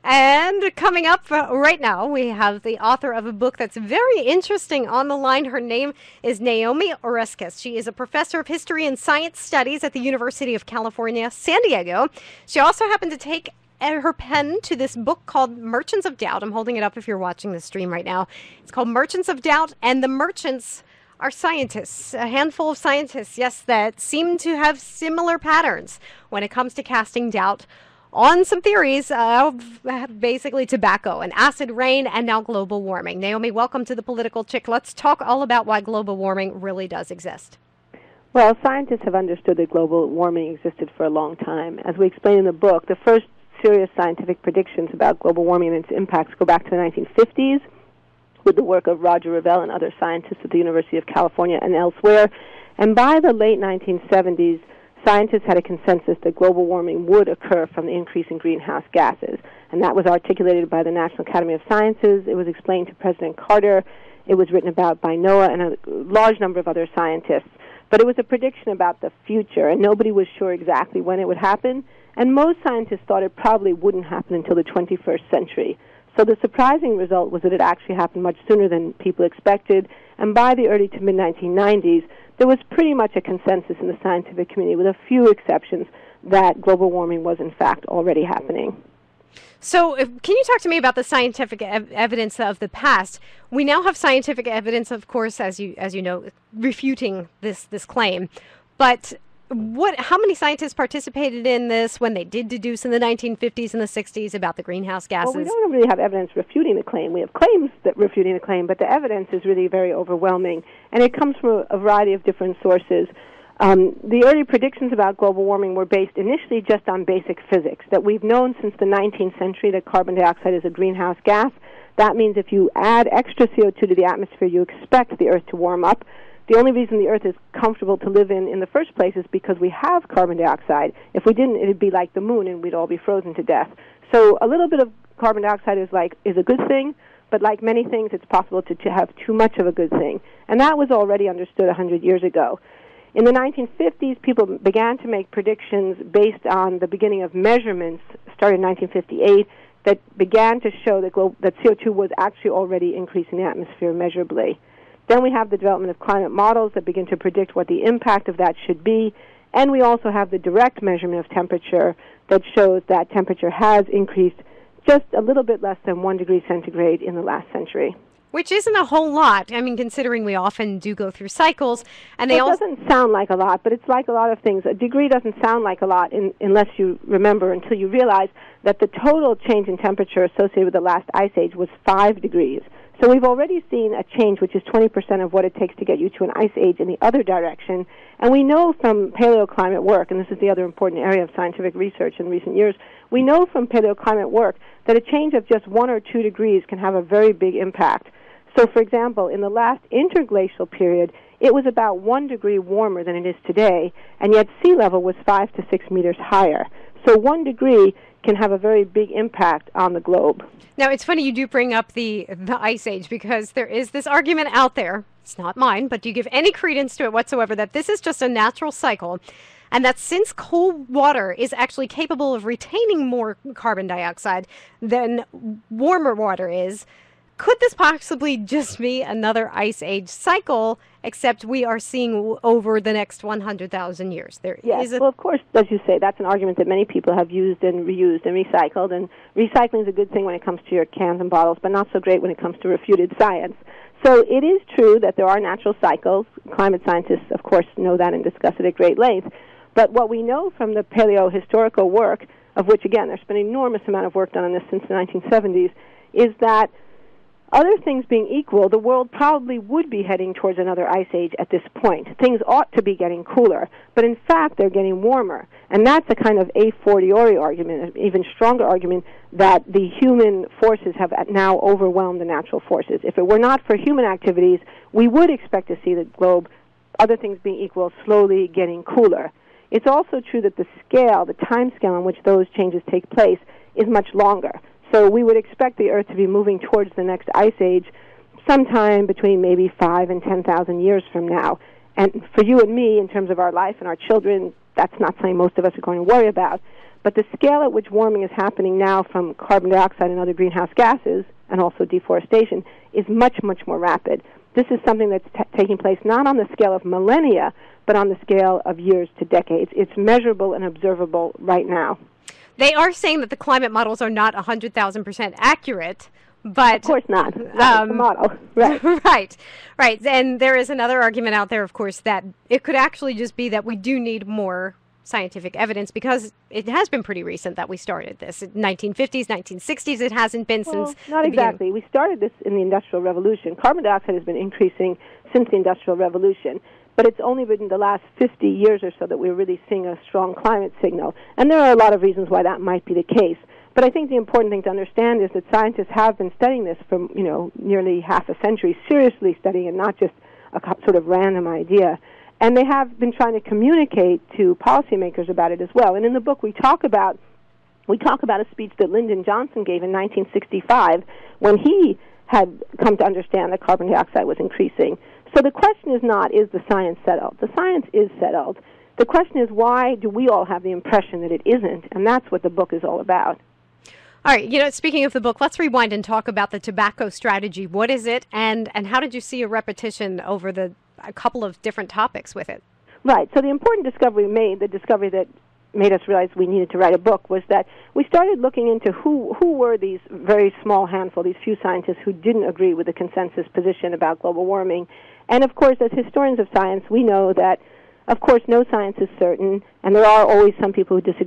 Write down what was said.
And coming up right now, we have the author of a book that's very interesting on the line. Her name is Naomi Oreskes. She is a professor of history and science studies at the University of California, San Diego. She also happened to take her pen to this book called Merchants of Doubt. I'm holding it up if you're watching the stream right now. It's called Merchants of Doubt, and the merchants are scientists, a handful of scientists, yes, that seem to have similar patterns when it comes to casting doubt on some theories of basically tobacco and acid rain and now global warming. Naomi, welcome to the Political Chick. Let's talk all about why global warming really does exist. Well, scientists have understood that global warming existed for a long time. As we explain in the book, the first serious scientific predictions about global warming and its impacts go back to the 1950s with the work of Roger Revelle and other scientists at the University of California and elsewhere. And by the late 1970s, scientists had a consensus that global warming would occur from the increase in greenhouse gases. And that was articulated by the National Academy of Sciences. It was explained to President Carter. It was written about by NOAA and a large number of other scientists. But it was a prediction about the future, and nobody was sure exactly when it would happen. And most scientists thought it probably wouldn't happen until the 21st century. So the surprising result was that it actually happened much sooner than people expected. And by the early to mid-1990s, there was pretty much a consensus in the scientific community, with a few exceptions, that global warming was in fact already happening. So can you talk to me about the scientific evidence of the past? We now have scientific evidence, of course, as you know, refuting this claim. But how many scientists participated in this when they did deduce in the 1950s and the 60s about the greenhouse gases? Well, we don't really have evidence refuting the claim. We have claims that refuting the claim, but the evidence is really very overwhelming, and it comes from a variety of different sources. The early predictions about global warming were based initially just on basic physics, that we've known since the 19th century that carbon dioxide is a greenhouse gas. That means if you add extra CO2 to the atmosphere, you expect the Earth to warm up. The only reason the Earth is comfortable to live in the first place is because we have carbon dioxide. If we didn't, it would be like the moon, and we'd all be frozen to death. So a little bit of carbon dioxide is a good thing, but like many things, it's possible to have too much of a good thing. And that was already understood 100 years ago. In the 1950s, people began to make predictions based on the beginning of measurements, started in 1958, that began to show that CO2 was actually already increasing the atmosphere measurably. Then we have the development of climate models that begin to predict what the impact of that should be. And we also have the direct measurement of temperature that shows that temperature has increased just a little bit less than 1 degree centigrade in the last century. Which isn't a whole lot. I mean, considering we often do go through cycles. And it doesn't sound like a lot, but it's like a lot of things. A degree doesn't sound like a lot unless you remember, until you realize that the total change in temperature associated with the last ice age was 5 degrees. So we've already seen a change, which is 20% of what it takes to get you to an ice age in the other direction. And we know from paleoclimate work, and this is the other important area of scientific research in recent years, we know from paleoclimate work that a change of just 1 or 2 degrees can have a very big impact. So, for example, in the last interglacial period, it was about 1 degree warmer than it is today, and yet sea level was 5 to 6 meters higher. So 1 degree can have a very big impact on the globe. Now, it's funny you do bring up the Ice Age, because there is this argument out there, it's not mine, but do you give any credence to it whatsoever, that this is just a natural cycle, and that since cold water is actually capable of retaining more carbon dioxide than warmer water is, could this possibly just be another Ice Age cycle, except we are seeing over the next 100,000 years? Yes, well, of course, as you say, that's an argument that many people have used and reused and recycled, and recycling is a good thing when it comes to your cans and bottles, but not so great when it comes to refuted science. So it is true that there are natural cycles. Climate scientists, of course, know that and discuss it at great length. But what we know from the paleohistorical work, of which, again, there's been an enormous amount of work done on this since the 1970s, is that other things being equal, the world probably would be heading towards another ice age at this point. Things ought to be getting cooler, but in fact they're getting warmer. And that's a kind of a fortiori argument, an even stronger argument, that the human forces have now overwhelmed the natural forces. If it were not for human activities, we would expect to see the globe, other things being equal, slowly getting cooler. It's also true that the scale, the time scale on which those changes take place, is much longer. So we would expect the Earth to be moving towards the next ice age sometime between maybe 5,000 and 10,000 years from now. And for you and me, in terms of our life and our children, that's not something most of us are going to worry about. But the scale at which warming is happening now from carbon dioxide and other greenhouse gases, and also deforestation, is much, much more rapid. This is something that's taking place not on the scale of millennia, but on the scale of years to decades. It's measurable and observable right now. They are saying that the climate models are not 100,000% accurate, but... Of course not. That's the model. Right. Right. And there is another argument out there, of course, that it could actually just be that we do need more scientific evidence, because it has been pretty recent that we started this. In 1950s, 1960s, it hasn't been since... Not exactly. We started this in the Industrial Revolution. Carbon dioxide has been increasing since the Industrial Revolution. But it's only been the last 50 years or so that we're really seeing a strong climate signal. And there are a lot of reasons why that might be the case. But I think the important thing to understand is that scientists have been studying this for, nearly half a century, seriously studying it, not just a sort of random idea. And they have been trying to communicate to policymakers about it as well. And in the book we talk about a speech that Lyndon Johnson gave in 1965 when he had come to understand that carbon dioxide was increasing. So the question is not, is the science settled? The science is settled. The question is, why do we all have the impression that it isn't? And that's what the book is all about. All right. Speaking of the book, let's rewind and talk about the tobacco strategy. What is it, and how did you see a repetition over a couple of different topics with it? Right. So the important discovery we made, the discovery that made us realize we needed to write a book, was that we started looking into who were these very small handful, these few scientists who didn't agree with the consensus position about global warming. And, of course, as historians of science, we know that, of course, no science is certain, and there are always some people who disagree